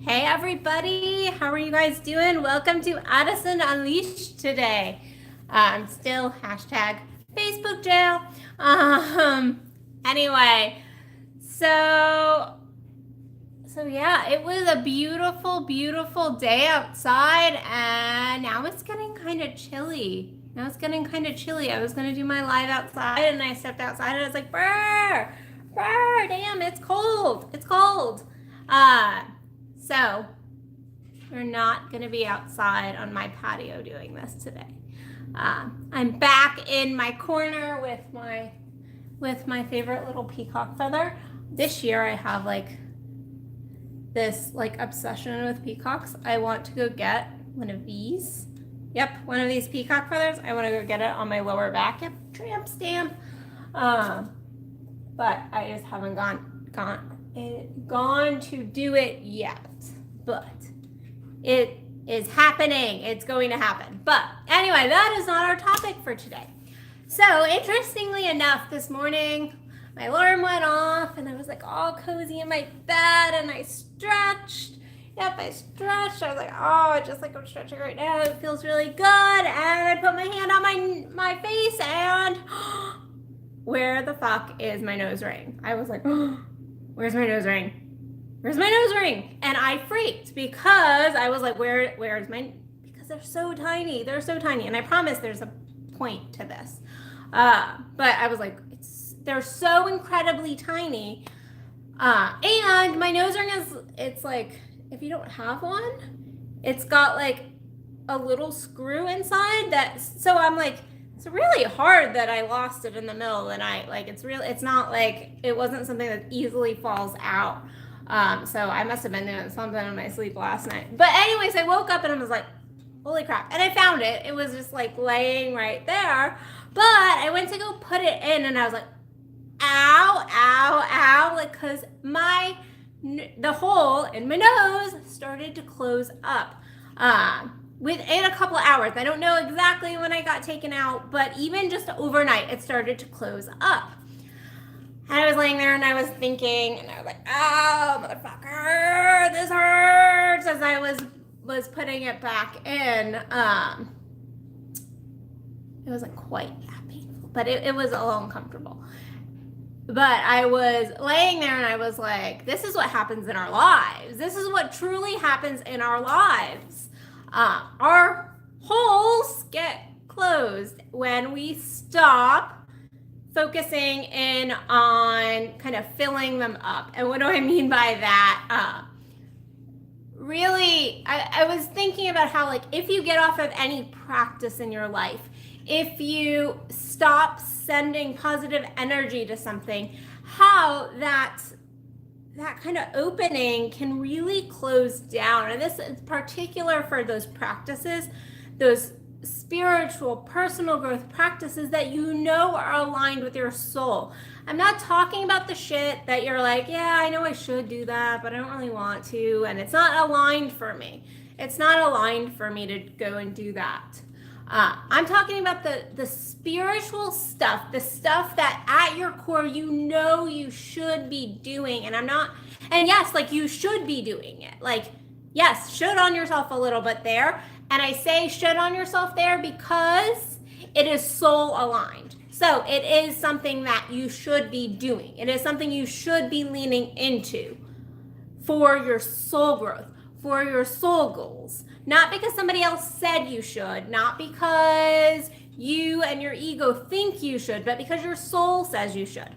Hey everybody, how are you guys doing? Welcome to Addison Unleashed today. Still hashtag Facebook jail. Anyway, so yeah, it was a beautiful, beautiful day outside, and now it's getting kind of chilly. I was gonna do my live outside, and I stepped outside, and I was like, brr, brr, damn, it's cold. It's cold. So we're not gonna be outside on my patio doing this today. I'm back in my corner with my favorite little peacock feather. This year I have this obsession with peacocks. I want to go get one of these. Yep, one of these peacock feathers. I want to go get it on my lower back. Yep, tramp stamp. But I just haven't gone to do it yet. But it is happening. It's going to happen. But anyway, that is not our topic for today. So interestingly enough, this morning my alarm went off and I was all cozy in my bed and I stretched. Yep, I stretched. I was I'm stretching right now. It feels really good. And I put my hand on my face and where the fuck is my nose ring? I was like, where's my nose ring? Where's my nose ring? And I freaked because I was like, where's my, because they're so tiny. They're so tiny. And I promise there's a point to this. But I was like, they're so incredibly tiny. And my nose ring it's like, if you don't have one, it's got a little screw inside so I'm like, it's really hard that I lost it in the middle of the night. It's not it wasn't something that easily falls out. So I must have been doing something in my sleep last night. But anyways, I woke up and I was like, holy crap. And I found it. It was just laying right there. But I went to go put it in and I was like, ow, ow, ow. Because the hole in my nose started to close up. Within a couple of hours. I don't know exactly when I got taken out, but even just overnight, it started to close up. And I was laying there and I was thinking, and I was like, oh, motherfucker, this hurts, as I was putting it back in. It wasn't quite that painful, but it was a little uncomfortable. But I was laying there and I was like, this is what happens in our lives. This is what truly happens in our lives. Our holes get closed when we stop focusing in on kind of filling them up. And what do I mean by that? Really, I was thinking about how if you get off of any practice in your life, if you stop sending positive energy to something, how that kind of opening can really close down. And this is particular for those practices, those spiritual, personal growth practices that are aligned with your soul. I'm not talking about the shit that you're like, yeah, I know I should do that, but I don't really want to, and it's not aligned for me. It's not aligned for me to go and do that. I'm talking about the spiritual stuff, the stuff that at your core you should be doing. And yes, you should be doing it. Yes, should on yourself a little bit there. And I say should on yourself there because it is soul aligned. So it is something that you should be doing. It is something you should be leaning into for your soul growth, for your soul goals. Not because somebody else said you should, not because you and your ego think you should, but because your soul says you should.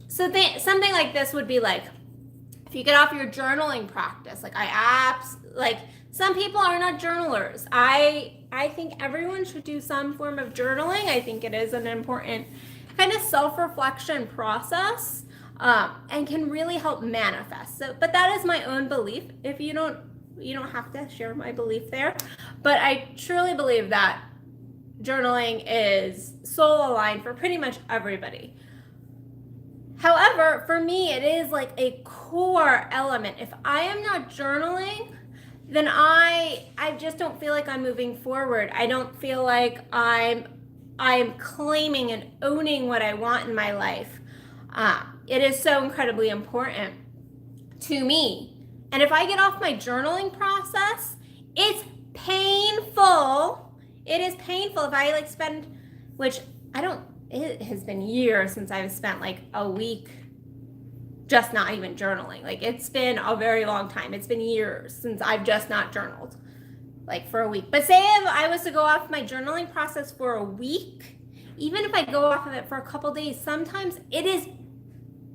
So something like this would be if you get off your journaling practice, some people are not journalers. I think everyone should do some form of journaling. I think it is an important kind of self-reflection process and can really help manifest. But that is my own belief. If you don't have to share my belief there. But I truly believe that journaling is soul aligned for pretty much everybody. However, for me, it is a core element. If I am not journaling, then I just don't feel like I'm moving forward. I don't feel like I'm claiming and owning what I want in my life. It is so incredibly important to me And if I get off my journaling process, it's painful. It is painful if I spend, which it has been years since I've spent a week just not even journaling. It's been a very long time. It's been years since I've just not journaled, for a week. But say if I was to go off my journaling process for a week, even if I go off of it for a couple days, sometimes it is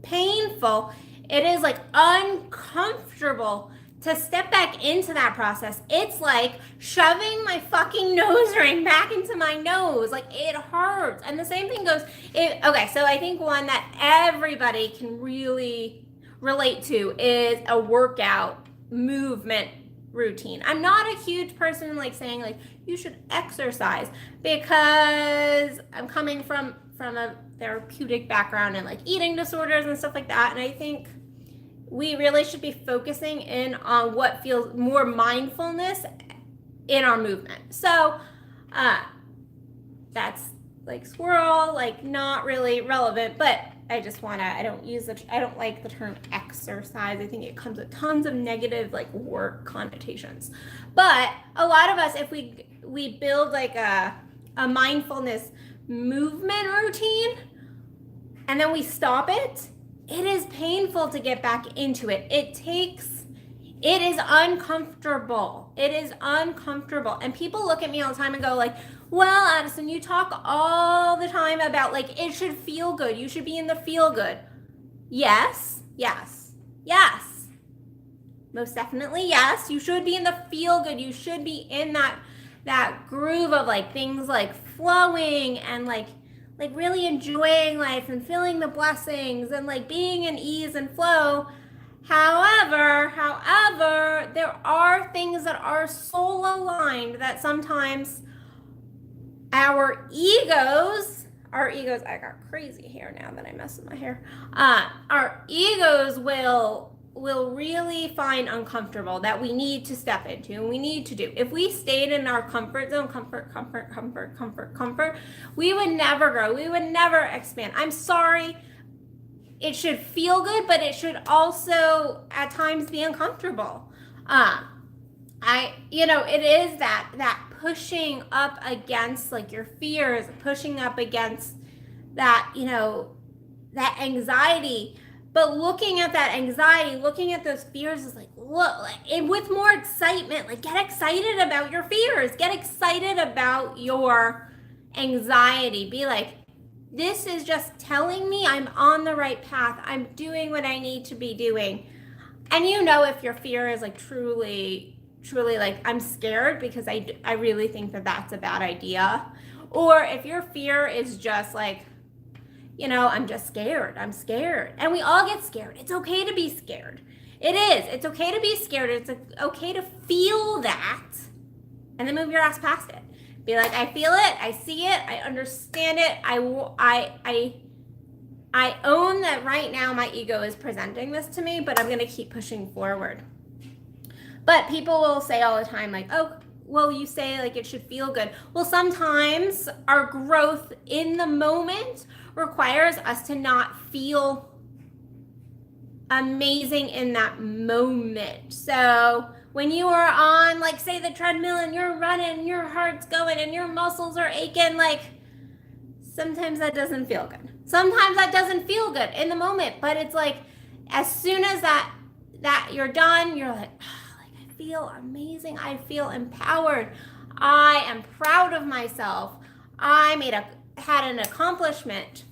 painful. It is uncomfortable to step back into that process. It's like shoving my fucking nose ring back into my nose. It hurts. And the same thing goes, okay, so I think one that everybody can really relate to is a workout movement routine. I'm not a huge person saying you should exercise, because I'm coming from a therapeutic background and eating disorders and stuff like that. And I think we really should be focusing in on what feels more mindfulness in our movement. So that's squirrel, not really relevant, but I don't like the term exercise. I think it comes with tons of negative work connotations. But a lot of us, if we build a mindfulness movement routine and then we stop it, it is painful to get back into it. It is uncomfortable. It is uncomfortable. And people look at me all the time and go well, Addison, you talk all the time about it should feel good. You should be in the feel good. Yes. Most definitely, yes. You should be in the feel good. You should be in that groove of things flowing and really enjoying life and feeling the blessings and being in ease and flow. However, there are things that are soul aligned that sometimes our egos, I got crazy hair now that I messed with my hair. Our egos will really find uncomfortable, that we need to step into and we need to do. If we stayed in our comfort zone, comfort, we would never grow. We would never expand. I'm sorry. It should feel good, but it should also at times be uncomfortable. It is that pushing up against your fears, pushing up against that, that anxiety. But looking at that anxiety, looking at those fears is look, and with more excitement, get excited about your fears, get excited about your anxiety. Be this is just telling me I'm on the right path. I'm doing what I need to be doing. And if your fear is truly I'm scared because I really think that that's a bad idea. Or if your fear is just I'm just scared. I'm scared. And we all get scared. It's okay to be scared. It is. It's okay to be scared. It's okay to feel that and then move your ass past it. Be I feel it. I see it. I understand it. I own that right now my ego is presenting this to me, but I'm going to keep pushing forward. But people will say all the time oh, well, you say it should feel good. Well, sometimes our growth in the moment requires us to not feel amazing in that moment. So when you are on, say the treadmill and you're running, your heart's going and your muscles are aching, sometimes that doesn't feel good. Sometimes that doesn't feel good in the moment, but it's as soon as that you're done, you're I feel amazing. I feel empowered. I am proud of myself. I had an accomplishment.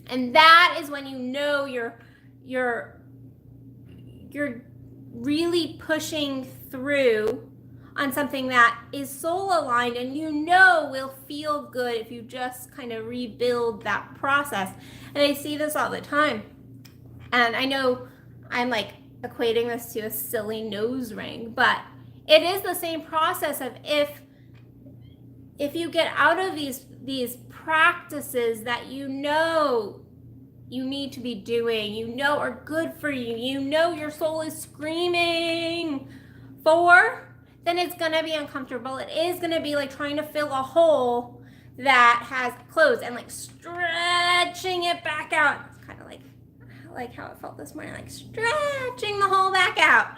And that is when you're really pushing through on something that is soul aligned and will feel good if you just kind of rebuild that process. And I see this all the time. And I know I'm equating this to a silly nose ring, but it is the same process of if you get out of these practices that you need to be doing, are good for you, your soul is screaming for, then it's going to be uncomfortable. It is going to be trying to fill a hole that has closed and stretching it back out. It's kind of like how it felt this morning, stretching the hole back out.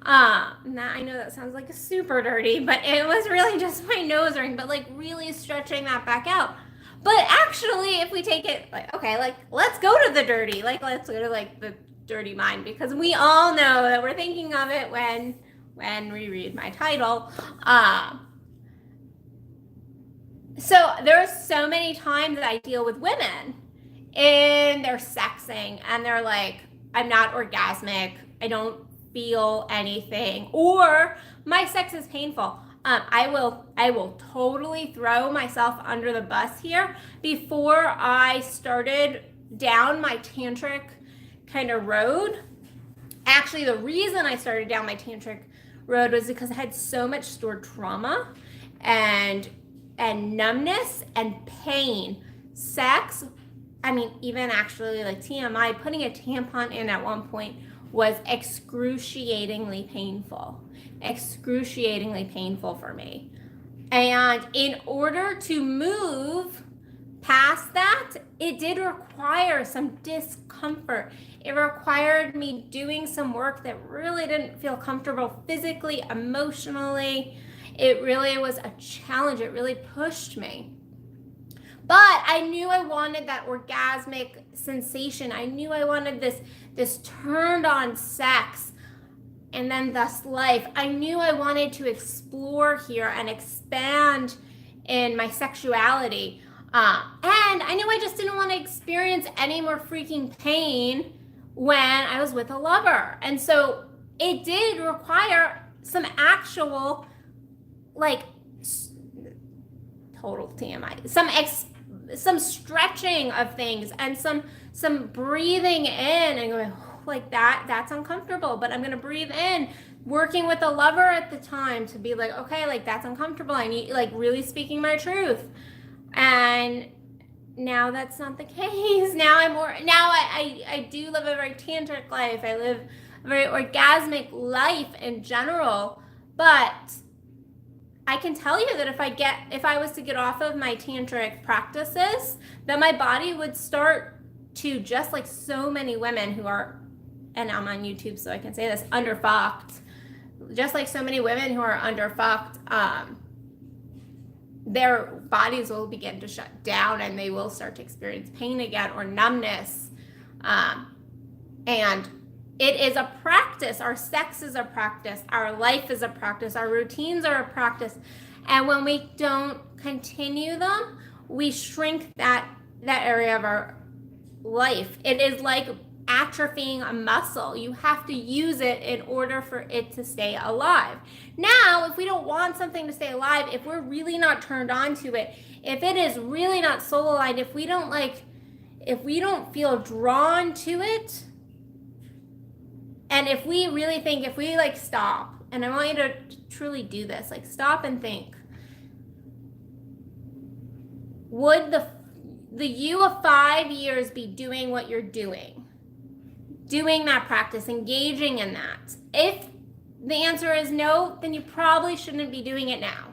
I know that sounds like super dirty, but it was really just my nose ring, but like really stretching that back out. But actually, if we take it like, okay, like let's go to the dirty, like let's go to like the dirty mind, because we all know that we're thinking of it when we read my title. So there's so many times that I deal with women and they're sexing and they're like, I'm not orgasmic, I don't feel anything, or my sex is painful. I will totally throw myself under the bus here. Before I started down my tantric kind of road, actually the reason I started down my tantric road was because I had so much stored trauma and numbness and pain. Sex, I mean, even actually like TMI, putting a tampon in at one point was excruciatingly painful for me. And in order to move past that, it did require some discomfort. It required me doing some work that really didn't feel comfortable physically, emotionally. It really was a challenge. It really pushed me. But I knew I wanted that orgasmic sensation. I knew I wanted this turned on sex and then thus life. I knew I wanted to explore here and expand in my sexuality. And I knew I just didn't want to experience any more freaking pain when I was with a lover. And so it did require some actual, like, total TMI, some stretching of things and some breathing in and going, like that's uncomfortable, but I'm going to breathe in, working with a lover at the time to be like, okay, like that's uncomfortable. I need, like, really speaking my truth. And now that's not the case. Now I do live a very tantric life. I live a very orgasmic life in general, but I can tell you that if I was to get off of my tantric practices, that my body would start to, just like so many women who are, and I'm on YouTube so I can say this, underfucked, just like so many women who are underfucked, their bodies will begin to shut down and they will start to experience pain again or numbness. And it is a practice. Our sex is a practice. Our life is a practice. Our routines are a practice. And when we don't continue them, we shrink that area of our life. It is like atrophying a muscle. You have to use it in order for it to stay alive. Now, if we don't want something to stay alive, if we're really not turned on to it, if it is really not soul aligned, if we don't feel drawn to it, and if we really think, if we like stop, and I want you to truly do this, like stop and think, would the you of 5 years be doing what you're doing that practice, engaging in that? If the answer is no, then you probably shouldn't be doing it now.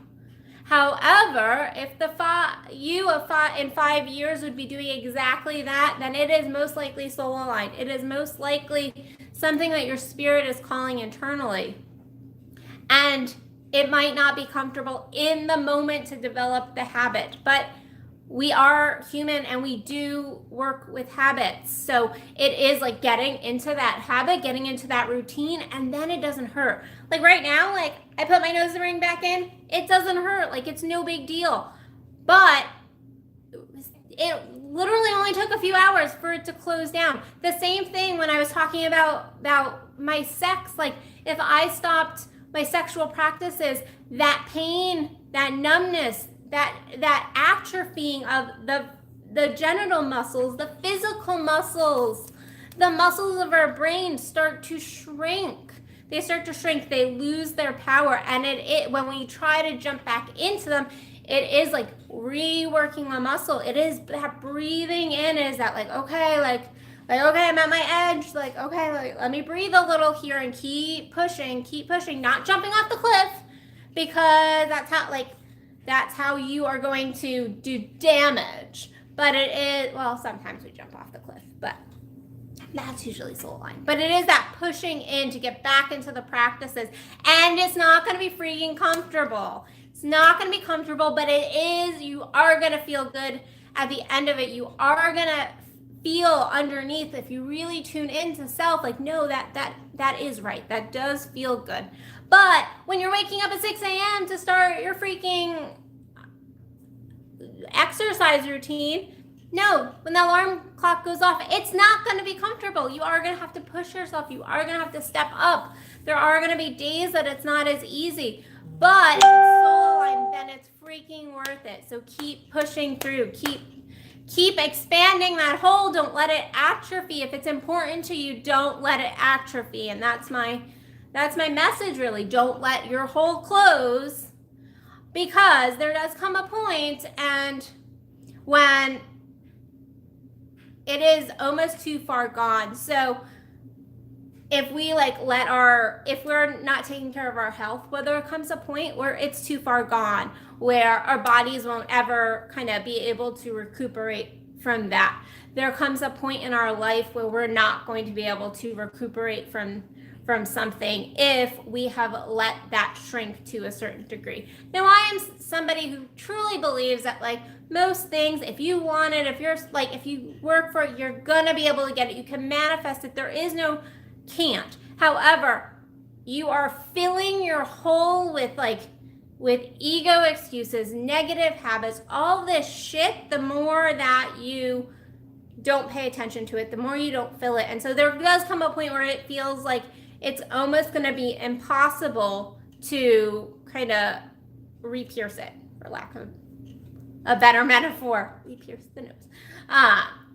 However, if you in 5 years would be doing exactly that, then it is most likely soul aligned. It is most likely something that your spirit is calling internally. And it might not be comfortable in the moment to develop the habit, but we are human and we do work with habits. So it is like getting into that habit, getting into that routine, and then it doesn't hurt. Like right now, like I put my nose ring back in, it doesn't hurt. Like it's no big deal. But it literally only took a few hours for it to close down. The same thing when I was talking about my sex. Like if I stopped my sexual practices, that pain, that numbness, that atrophying of the genital muscles, the physical muscles, the muscles of our brain start to shrink. They start to shrink. They lose their power. And it when we try to jump back into them, it is like reworking the muscle. It is that breathing in. Is that like, okay, like okay, I'm at my edge. Like, okay, like, let me breathe a little here and keep pushing, not jumping off the cliff, because that's how you are going to do damage. But it is, well, sometimes we jump off the cliff, but That's usually soul aligned. But it is that pushing in to get back into the practices. And it's not going to be freaking comfortable. It's not going to be comfortable, but it is, you are going to feel good at the end of it. You are going to feel underneath, if you really tune into self, like, no, that is right. That does feel good. But when you're waking up at 6 a.m. to start your freaking exercise routine, no, when the alarm clock goes off, it's not going to be comfortable. You are going to have to push yourself. You are going to have to step up. There are going to be days that it's not as easy. But if it's soul aligned, then it's freaking worth it. So keep pushing through. Keep expanding that hole. Don't let it atrophy. If it's important to you, don't let it atrophy. And that's my message, really. Don't let your hole close, because there does come a point and when it is almost too far gone. So if we if we're not taking care of our health, well, there comes a point where it's too far gone, where our bodies won't ever kind of be able to recuperate from that. There comes a point in our life where we're not going to be able to recuperate from something if we have let that shrink to a certain degree. Now, I am somebody who truly believes that, like, most things, if you want it, if you work for it, you're gonna be able to get it. You can manifest it. There is no can't. However, you are filling your hole with ego excuses, negative habits, all this shit. The more that you don't pay attention to it, the more you don't fill it. And so there does come a point where it feels like it's almost going to be impossible to kind of re-pierce it, for lack of a better metaphor. Re-pierce the nose.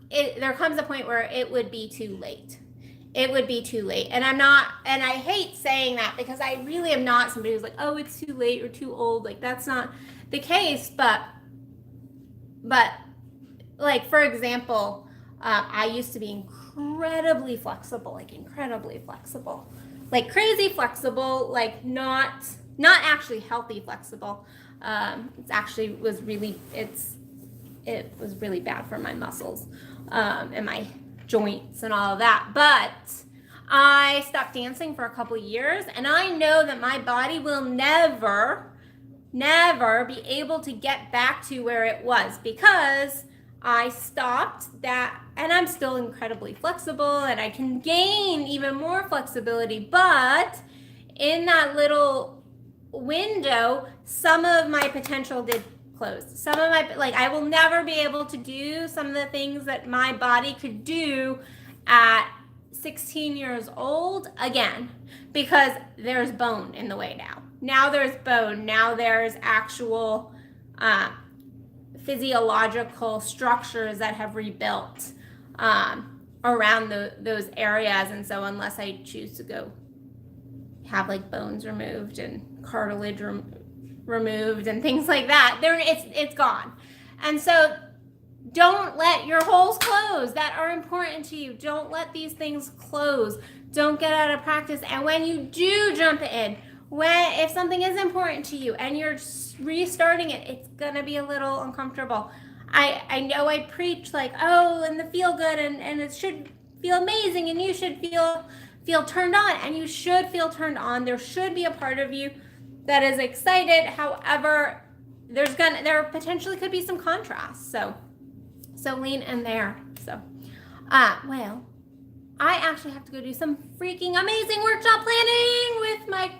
There comes a point where it would be too late. It would be too late. And I hate saying that, because I really am not somebody who's like, oh, it's too late or too old. Like, that's not the case. But like, for example, I used to be incredibly flexible, like crazy flexible, like not actually healthy flexible. It was really bad for my muscles, and my joints and all of that. But I stopped dancing for a couple years, and I know that my body will never be able to get back to where it was, because I stopped that. And I'm still incredibly flexible, and I can gain even more flexibility. But in that little window, some of my potential did close. Some of my, I will never be able to do some of the things that my body could do at 16 years old again, because there's bone in the way now. Now there's bone. Now there's actual physiological structures that have rebuilt around those areas. And so unless I choose to go have bones removed and cartilage removed and things like that, it's gone. And so don't let your holes close that are important to you. Don't let these things close. Don't get out of practice. And when you do jump in, if something is important to you and you're restarting it, it's gonna be a little uncomfortable. I know I preach and the feel good and it should feel amazing and you should feel turned on, and you should feel turned on. There should be a part of you that is excited. However, there potentially could be some contrast. So lean in there. So, I actually have to go do some freaking amazing workshop planning with my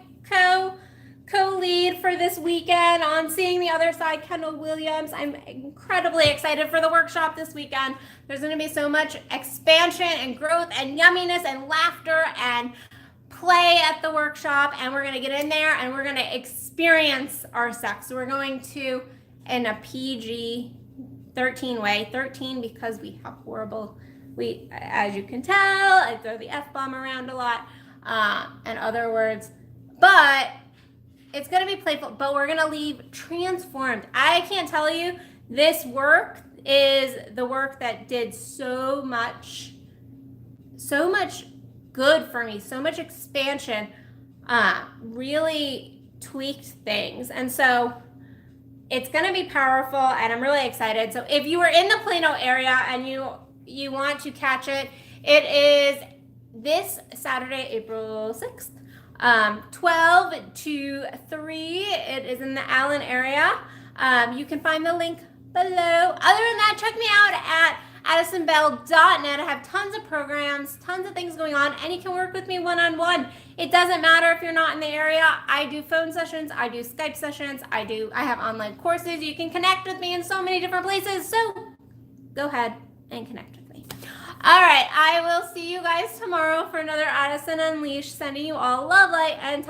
co-lead for this weekend on Seeing the Other Side, Kendall Williams. I'm incredibly excited for the workshop this weekend. There's going to be so much expansion and growth and yumminess and laughter and play at the workshop, and we're going to get in there and we're going to experience our sex. So we're going to, in a PG-13 way, 13 because we have as you can tell, I throw the F-bomb around a lot, and other words, but it's going to be playful, but we're going to leave transformed. I can't tell you, this work is the work that did so much good for me, so much expansion, really tweaked things. And so it's going to be powerful, and I'm really excited. So if you are in the Plano area and you want to catch it, It is this Saturday, April 6th, 12 to 3. It is in the Allen area. You can find the link below. Other than that, check me out at AddisonBell.net. I have tons of programs, tons of things going on, and you can work with me one-on-one. It doesn't matter if you're not in the area. I do phone sessions, I do Skype sessions, I have online courses. You can connect with me in so many different places. So go ahead and connect with me. All right, I will see you guys tomorrow for another Addison Unleashed. Sending you all love, light, and